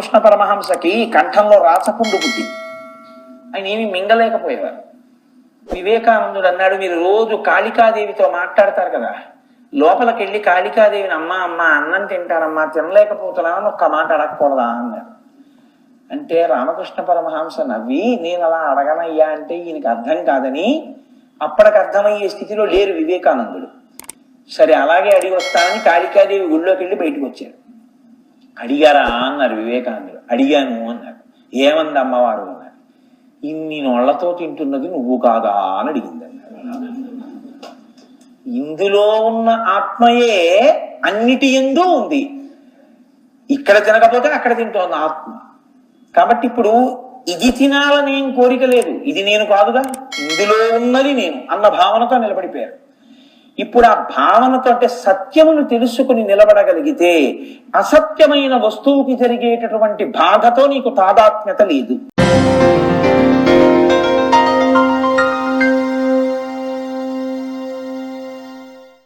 రామకృష్ణ పరమహంసకి కంఠంలో రాచపుండు పుట్టింది. ఆయన ఏమి మింగలేకపోయేవారు. వివేకానందుడు అన్నాడు, మీరు రోజు కాళికాదేవితో మాట్లాడతారు కదా, లోపలికి వెళ్ళి కాళికాదేవిని అమ్మ అమ్మ అన్నం తింటానమ్మా తినలేకపోతున్నానని ఒక్క మాట అడగకూడదా అన్నాడు. అంటే రామకృష్ణ పరమహంస నవ్వి, నేను అలా అడగనయ్యా అంటే ఈయనకి అర్థం కాదని అప్పటికి అర్థమయ్యే స్థితిలో లేరు వివేకానందుడు. సరే అలాగే అడిగి వస్తానని కాళికాదేవి గుళ్ళోకి వెళ్ళి బయటకు వచ్చారు. అడిగారా అన్నారు వివేకానందుడు. అడిగాను అన్నారు. ఏమంది అమ్మవారు అన్నారు. ఇన్ని నోళ్లతో తింటున్నది నువ్వు కాదా అని అడిగింది అన్నారు. ఇందులో ఉన్న ఆత్మయే అన్నిటి యందు ఉంది, ఇక్కడ తినకపోతే అక్కడ తింటోంది ఆత్మ. కాబట్టి ఇప్పుడు ఇది తినాలనేం కోరిక లేదు, ఇది నేను కాదుగా, ఇందులో ఉన్నది నేను అన్న భావనతో నిలబడిపోయారు. ఇప్పుడు ఆ భావనతో అంటే సత్యమును తెలుసుకుని నిలబడగలిగితే అసత్యమైన వస్తువుకి జరిగేటటువంటి బాధతో నీకు తాదాత్మ్యత లేదు.